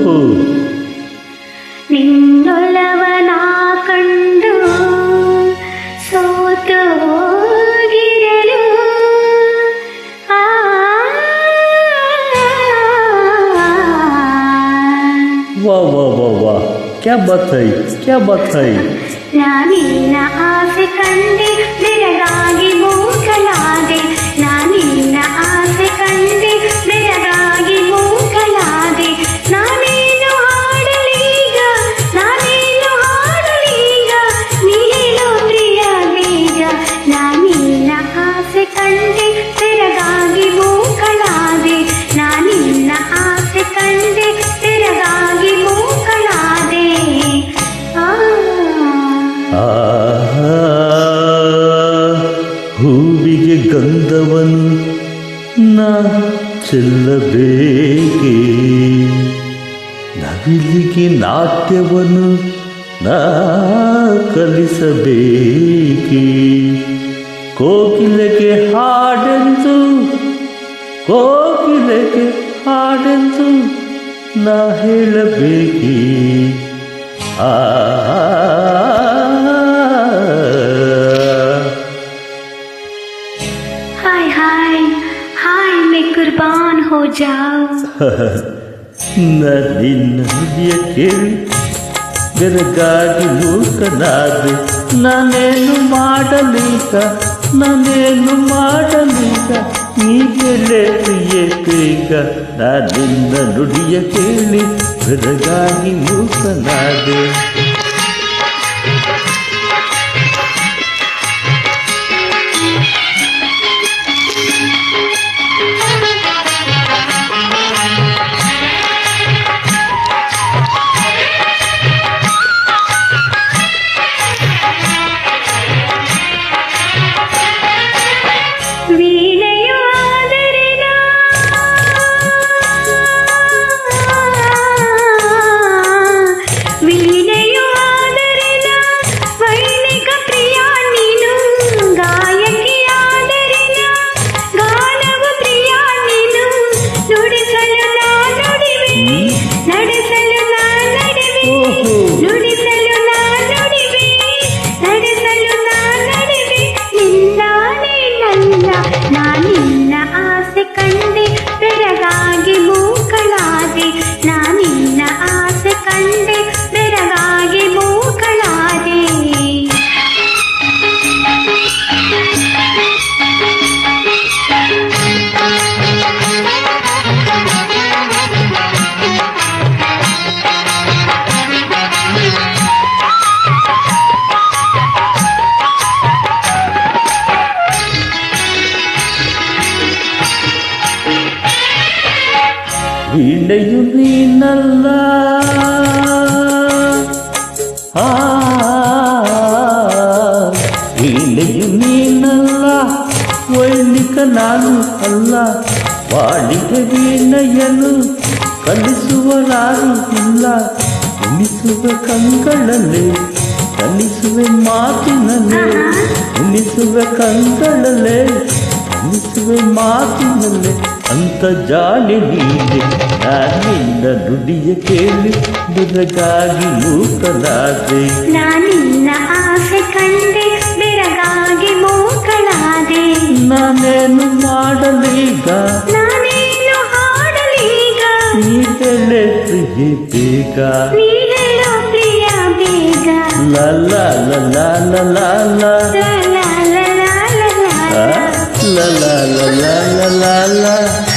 ಓಹೋ ನಿನ್ನೊಲವನ ಕಂಡು ಸೋತು ಹೋಗಿರಲು वाह वाह वाह वाह क्या बात है ನಾನಿನ್ನ ಆಸೆ ಕಂಡೆ ಬೆರಗಾಗಿ ಮೂಕಲಾದೆ ನಾನಿನ್ನ ಆಸೆ ಕಂಡೆ ಬೆರಗಾಗಿ ಮೂಕಲಾದೆ ನಾನೇನು ಹಾಡಲೀಗ ನೀ ಹೇಳೋ ಪ್ರಿಯ ಬೇಗ ನಾನಿನ್ನ ಆಸೆ ಕಂಡೆ ಬೆರಗಾಗಿ ಮೂಕಲಾದೆ ನಾನಿನ್ನ ಆಸೆ ಕಂಡೆ ಬೆರಗಾಗಿ ಮೂಕಲಾದೆ ಹೂವಿಗೆ ಗಂಧವನ್ನು ನಾ ಚೆಲ್ಲಬೇಕೆ ನವಿಲಿಗೆ ನಾಟ್ಯವನ್ನು ನಾ ಕಲಿಸಬೇಕೆ ಕೋಗಿಲೆಗೆ ಹಾಡೆಂದು ನಾ ಹೇಳಬೇಕೆ हाय मैं कुर्बान हो जाऊं ನಿನ್ನ ಹೃದಯ ಕೇಳಿ ಬೆರಗಾಗಿ ಮೂಕನಾದೆ ನಾನೇನು ಮಾಡಲೀಗ ನೀ ಹೇಳೆ ಪ್ರಿಯೆ ಬೇಗ ನಿನ್ನ ನುಡಿಯ ಕೇಳಿ ಬೆರಗಾಗಿ ಮೂಕನಾದೆ ನಾನಿನ್ನ ಆಸೆ ಕಂಡೆ ಬೆರಗಾಗಿ ಮೂಕಲಾದೆ ನಾನಿನ್ನ ಆಸೆ ಕಂಡೆ ಬೆರಗಾಗಿ ಮೂಕಲಾದೆ ವೀಣೆಯು ನೀನಲ್ಲ ವೀಣೆಯು ನೀನಲ್ಲ ವೈಣಿಕ ನಾನು ಅಲ್ಲ ವಾಣಿಗೆ ವೀಣೆಯನ್ನು ಕಲಿಸುವರಾರು ಇಲ್ಲ ಉಣಿಸುವ ಕಂಗಳಲ್ಲೇ ಕಲಿಸುವೆ ಮಾತಿನಲ್ಲೇ ಉಣಿಸುವ ಕಂಗಳಲ್ಲೇ ಕಲಿಸುವೆ ಮಾತಿನಲ್ಲೇ ಅಂತ ಜಾಣೆ ನೀನೆ ನಾನಿನ್ನ ನುಡಿಯ ಕೇಳಿ ಬೆರಗಾಗಿ ಮೂಕಲಾದೆ ನಾನಿನ್ನ ಆಸೆ ಕಂಡೆ ಬೆರಗಾಗಿ ಮೂಕಲಾದೆ ನಾನೇನು ಮಾಡಲೀಗ ನಾನೇನು ಹಾಡಲೀಗ ನೀ ಹೇಳೆ ಪ್ರಿಯೆ ಬೇಗ ನೀ ಹೇಳೋ ಪ್ರಿಯ ಬೇಗ ಲಾ ಲಾ ಲಾ ಲಾ ಲಾ ಲಾ ಲಾ ಲಾ ಲಾ ಲಾ ಲಾ ಲಾ la la la la la la la